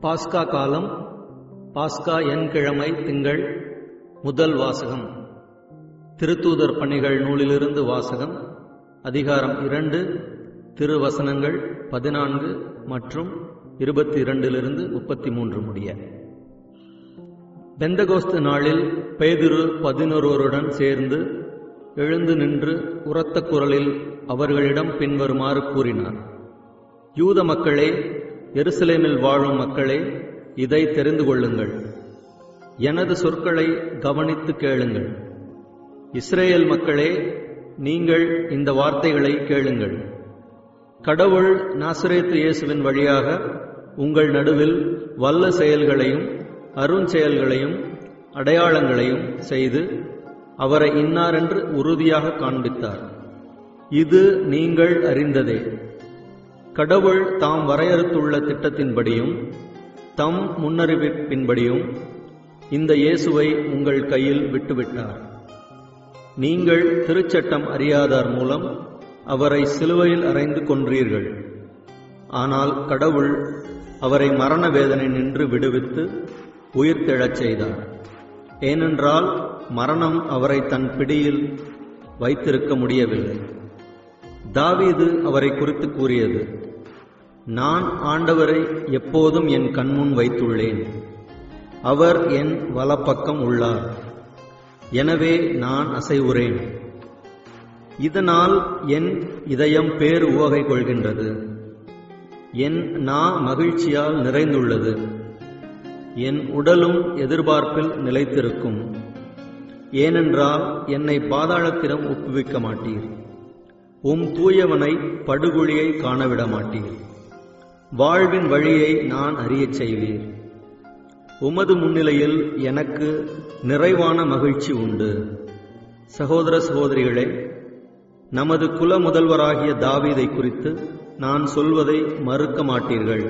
பாஸ்கா காலம். பாஸ்கா எண்கிழமை திங்கள். முதல் வாசகம் திருத்தூதர் பணிகள் நூலிலிருந்து வாசகம். அதிகாரம் 2, திருவசனங்கள் 14 மற்றும் 22 33 முடிய. பெந்தகோஸ்து நாளில் பேதுரு 11 சேர்ந்து எழுந்து நின்று உரத்த குரலில் அவர்களிடம் பின்வருமாறு கூறினார்: யூத மக்களே, எருசலேமில் வாழும் மக்களே, இதை தெரிந்து கொள்ளுங்கள். எனது சொற்களை கவனித்து கேளுங்கள். இஸ்ரேல் மக்களே, நீங்கள் இந்த வார்த்தைகளை கேளுங்கள். கடவுள் நாசரேத்து இயேசுவின் வழியாக உங்கள் நடுவில் வல்ல செயல்களையும் அருஞ்செயல்களையும் அடையாளங்களையும் செய்து அவரை இன்னாரென்று உறுதியாக காண்பித்தார். இது நீங்கள் அறிந்ததே. கடவுள் தாம் வரையறுத்துள்ள திட்டத்தின்படியும் தம் முன்னறிவிப்பின்படியும் இந்த இயேசுவை உங்கள் கையில் விட்டுவிட்டார். நீங்கள் திருச்சட்டம் அறியாதார் மூலம் அவரை சிலுவையில் அறைந்து கொன்றீர்கள். ஆனால் கடவுள் அவரை மரண வேதனை நின்று விடுவித்து உயிர்த்தெழச் செய்தார். ஏனென்றால் மரணம் அவரை தன் பிடியில் வைத்திருக்க முடியவில்லை. தாவீது அவரை குறித்து கூறியது: நான் ஆண்டவரை எப்போதும் என் கண்முன் வைத்துள்ளேன். அவர் என் வலப்பக்கம் உள்ளார். எனவே நான் அசைவுறேன். இதனால் என் இதயம் பேர் உவகை கொள்கின்றது. என் நா மகிழ்ச்சியால் நிறைந்துள்ளது. என் உடலும் எதிர்பார்ப்பில் நிலைத்திருக்கும். ஏனென்றால் என்னை பாதாளத்திடம் ஒப்புவிக்க மாட்டீர். தூயவனை படுகொழியை காணவிட மாட்டீர். வாழ்வின் வழியை நான் அறியச் செய்வீர். உமது முன்னிலையில் எனக்கு நிறைவான மகிழ்ச்சி உண்டு. சகோதர சகோதரிகளே, நமது குல முதல்வராகிய தாவீதை குறித்து நான் சொல்வதை மறுக்க மாட்டீர்கள்.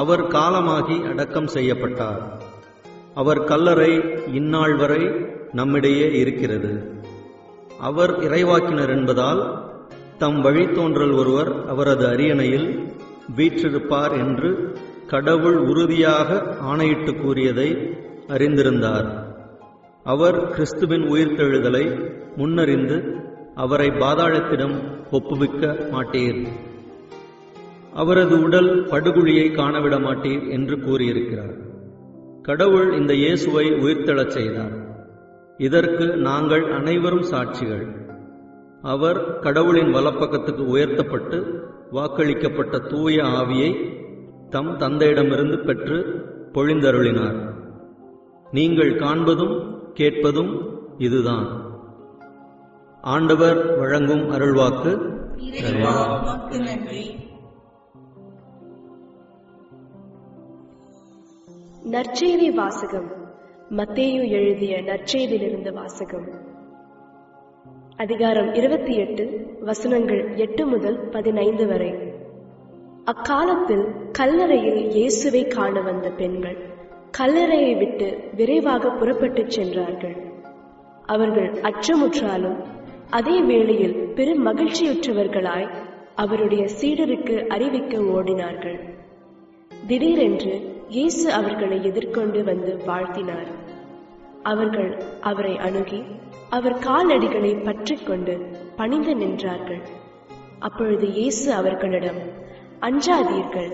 அவர் காலமாகி அடக்கம் செய்யப்பட்டார். அவர் கல்லறை இந்நாள் வரை நம்மிடையே இருக்கிறது. அவர் இறைவாக்கினர் என்பதால் தம் வழித்தோன்றல் ஒருவர் அவரது அரியணையில் வீற்றிருப்பார் என்று கடவுள் உறுதியாக ஆணையிட்டு கூறியதை அறிந்திருந்தார். அவர் கிறிஸ்துவின் உயிர்த்தெழுதலை முன்னறிந்து அவரை பாதாளத்திடம் ஒப்புவிக்க மாட்டீர். அவரது உடல் படுகுழியை காணவிட மாட்டீர் என்று கூறியிருக்கிறார். கடவுள் இந்த இயேசுவை உயிர்த்தெழச் செய்தார். இதற்கு நாங்கள் அனைவரும் சாட்சிகள். அவர் கடவுளின் வலப்பக்கத்துக்கு உயர்த்தப்பட்டு வாக்களிக்கப்பட்ட தூய ஆவியை தம் தந்தையிடமிருந்து பெற்று பொழிந்தருளினார். நீங்கள் காண்பதும் கேட்பதும் இதுதான். ஆண்டவர் வழங்கும் அருள்வாக்கு. நற்செய்தி வாசகம். மத்தேயு எழுதிய நற்செய்தியிலிருந்து வாசகம். அதிகாரம் 28, வசனங்கள் 8 முதல் 15 வரை. அக்காலத்தில் கல்லறையில் இயேசுவை காண வந்த பெண்கள் கல்லறையை விட்டு விரைவாக புறப்பட்டுச் சென்றார்கள். அவர்கள் அச்சமுற்றாலும் அதே வேளையில் பெரும் மகிழ்ச்சியுற்றவர்களாய் அவருடைய சீடருக்கு அறிவிக்க ஓடினார்கள். திடீரென்று இயேசு அவர்களை எதிர்கொண்டு வந்து வாழ்த்தினார். அவர்கள் அவரை அணுகி அவர் காலடிகளை பற்றி கொண்டு பணிந்து நின்றார்கள். அப்பொழுது இயேசு அவர்களிடம், அஞ்சாதீர்கள்.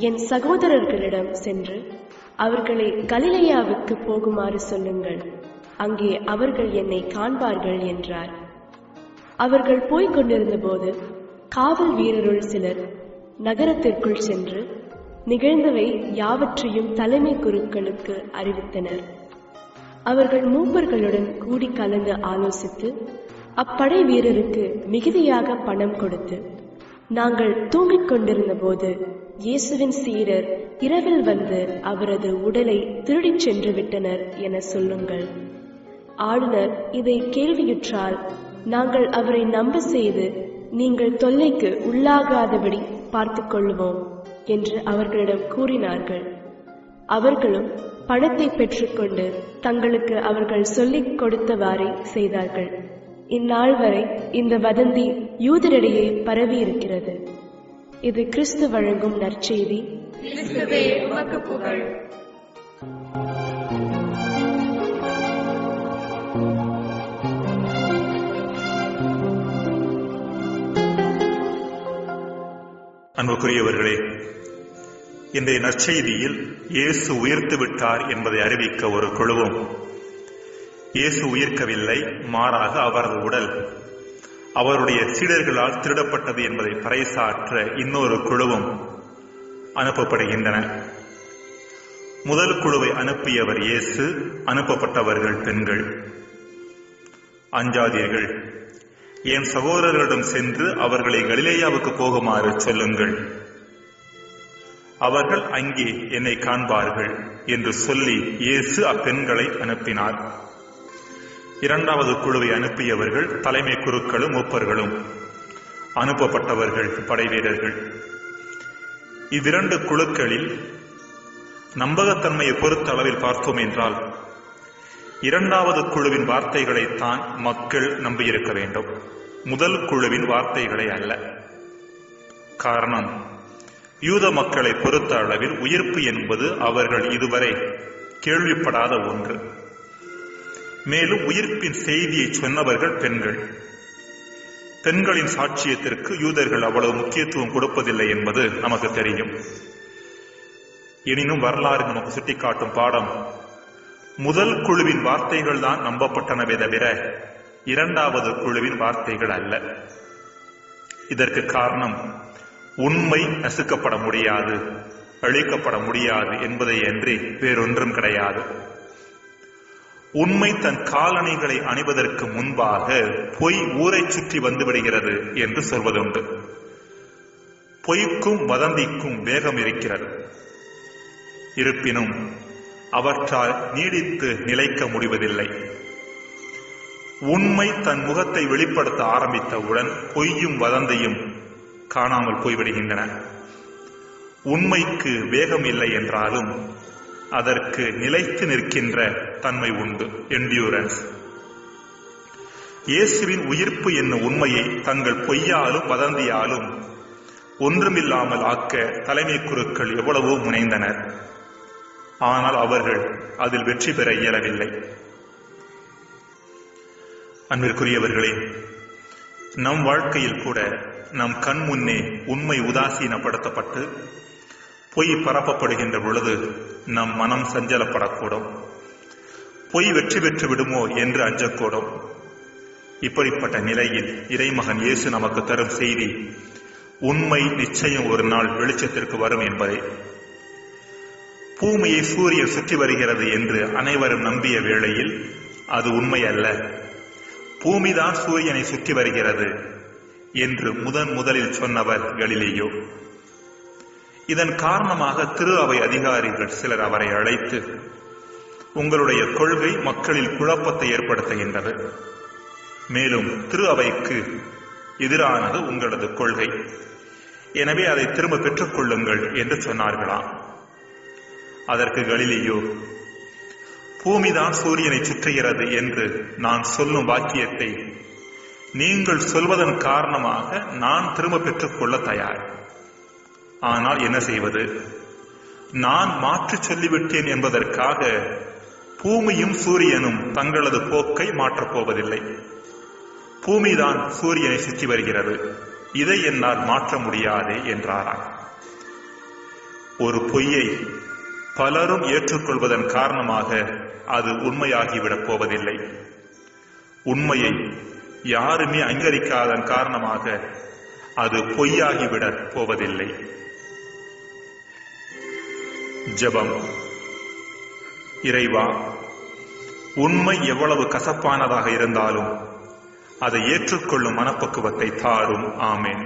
என் சகோதரர்களிடம் சென்று அவர்களை கலிலேயாவுக்கு போகுமாறு சொல்லுங்கள். அங்கே அவர்கள் என்னை காண்பார்கள் என்றார். அவர்கள் போய்க் கொண்டிருந்த போது காவல் வீரருள் சிலர் நகரத்திற்குள் சென்று நிகழ்ந்தவை யாவற்றையும் தலைமை குருக்களுக்கு அறிவித்தனர். அவர்கள் மூப்பர்களுடன் கூடி கலந்து ஆலோசித்து அப்படை வீரருக்கு மிகுதியாக பணம் கொடுத்து, நாங்கள் தூங்கிக் கொண்டிருந்த போது இயேசுவின் சீடர் இரவில் வந்து அவரது உடலை திருடிச் சென்று விட்டனர் என சொல்லுங்கள். ஆளுநர் இதை கேள்வியுற்றால் நாங்கள் அவரை நம்ப செய்து நீங்கள் தொல்லைக்கு உள்ளாகாதபடி பார்த்து கொள்வோம் என்று அவர்களிடம் கூறினார்கள். அவர்களும் பணத்தை பெற்றுக்கொண்டு தங்களுக்கு அவர்கள் சொல்லிக் கொடுத்தவாறே செய்தார்கள். இந்நாள் வரை இந்த வதந்தி யூதரிடையே பரவி இருக்கிறது. இது கிறிஸ்து வழங்கும் நற்செய்தி. கிறிஸ்துவே உமக்கு புகழ். அன்புக்குரியவர்களே, இன்றைய நற்செய்தியில் இயேசு உயிர்த்து விட்டார் என்பதை அறிவிக்க ஒரு குழுவும், இயேசு உயிர்க்கவில்லை, மாறாக அவரது உடல் அவருடைய சீடர்களால் திருடப்பட்டது என்பதை பறைசாற்ற இன்னொரு குழுவும் அனுப்பப்படுகின்றன. முதல் குழுவை அனுப்பியவர் இயேசு, அனுப்பப்பட்டவர்கள் பெண்கள். அஞ்சாதீர்கள், என் சகோதரர்களிடம் சென்று அவர்களை கலிலேயாவுக்கு போகுமாறு சொல்லுங்கள், அவர்கள் அங்கே என்னை காண்பார்கள் என்று சொல்லி இயேசு அப்பெண்களை அனுப்பினார். இரண்டாவது குழுவை அனுப்பியவர்கள் தலைமை குருக்களும் மூப்பர்களும், அனுப்பப்பட்டவர்கள் படைவீரர்கள். இவ்விரண்டு குழுக்களில் நம்பகத்தன்மையை பொறுத்த அளவில் பார்த்தோம் என்றால் இரண்டாவது குழுவின் வார்த்தைகளைத்தான் மக்கள் நம்பியிருக்க வேண்டும், முதல் குழுவின் வார்த்தைகளை அல்ல. காரணம், யூத மக்களை பொறுத்த அளவில் உயிர்ப்பு என்பது அவர்கள் இதுவரை கேள்விப்படாத ஒன்று. மேலும் உயிர்ப்பின் செய்தியை சொன்னவர்கள் பெண்கள். பெண்களின் சாட்சியத்திற்கு யூதர்கள் அவ்வளவு முக்கியத்துவம் கொடுப்பதில்லை என்பது நமக்கு தெரியும். எனினும் வரலாறு நமக்கு சுட்டிக்காட்டும் பாடம், முதல் குழுவின் வார்த்தைகள் தான் நம்பப்பட்டனவே தவிர இரண்டாவது குழுவின் வார்த்தைகள் அல்ல. இதற்கு காரணம், உண்மை நசுக்கப்பட முடியாது, அழிக்கப்பட முடியாது என்பதை அன்றி வேறொன்றும் கிடையாது. உண்மை தன் காலணிகளை அணிவதற்கு முன்பாக பொய் ஊரை சுற்றி வந்துவிடுகிறது என்று சொல்வதுண்டு. பொய்க்கும் வதந்திக்கும் வேகம் இருக்கிறது. இருப்பினும் அவற்றால் நீடித்து நிலைக்க முடிவதில்லை. உண்மை தன் முகத்தை வெளிப்படுத்த ஆரம்பித்தவுடன் பொய்யும் வதந்தியும் காணாமல் போய்விடுகின்றன. உண்மைக்கு வேகம் இல்லை என்றாலும் அதற்கு நிலைத்து நிற்கின்ற தன்மை உண்டு, என்டியூரன்ஸ். இயேசுவின் உயிர்ப்பு என்னும் உண்மையை தங்கள் பொய்யாலும் வதந்தியாலும் ஒன்றுமில்லாமல் ஆக்க தலைமை குருக்கள் எவ்வளவோ முனைந்தனர். ஆனால் அவர்கள் அதில் வெற்றி பெற இயலவில்லை. அன்பிற்குரியவர்களே, நம் வாழ்க்கையில் கூட நம் கண் முன்னே உண்மை உதாசீனப்படுத்தப்பட்டு பொய் பரப்பப்படுகின்ற பொழுது நம் மனம் சஞ்சலப்படக்கூடும். பொய் வெற்றி பெற்று விடுமோ என்று அஞ்சக்கூடும். இப்படிப்பட்ட நிலையில் இறைமகன் இயேசு நமக்கு தரும் செய்தி, உண்மை நிச்சயம் ஒரு நாள் வெளிச்சத்திற்கு வரும் என்பதை. பூமியை சூரியன் சுற்றி வருகிறது என்று அனைவரும் நம்பிய வேளையில் அது உண்மை அல்ல, பூமிதான் சூரியனை சுற்றி வருகிறது என்று முதலில் சொன்னவர் கலிலேயோ. இதன் காரணமாக திரு அவை அதிகாரிகள் சிலர் அவரை அழைத்து, உங்களுடைய கொள்கை மக்களில் குழப்பத்தை ஏற்படுத்துகின்றது, மேலும் திரு அவைக்கு எதிரானது உங்களது கொள்கை, எனவே அதை திரும்ப பெற்றுக் கொள்ளுங்கள் என்று சொன்னார்களாம். அதற்கு கலிலேயோ, பூமிதான் சூரியனை சுற்றுகிறது என்று நான் சொல்லும் வாக்கியத்தை நீங்கள் சொல்வதன் காரணமாக நான் திரும்ப பெற்றுக் கொள்ள தயார். ஆனால் என்ன செய்வது? நான் மாற்றி சொல்லிவிட்டேன் என்பதற்காக பூமியும் சூரியனும் தங்களது போக்கை மாற்றப் போவதில்லை. பூமிதான் சூரியனை சுற்றி வருகிறது, இதை என்னால் மாற்ற முடியாதே என்றாராம். ஒரு பொய்யை பலரும் ஏற்றுக்கொள்வதன் காரணமாக அது உண்மையாகிவிடப் போவதில்லை. உண்மையை யாருமே அங்கீகரிக்காதன் காரணமாக அது பொய்யாகிவிடப் போவதில்லை. ஜெபம். இறைவா, உண்மை எவ்வளவு கசப்பானதாக இருந்தாலும் அதை ஏற்றுக்கொள்ளும் மனப்பக்குவத்தை தாரும். ஆமென்.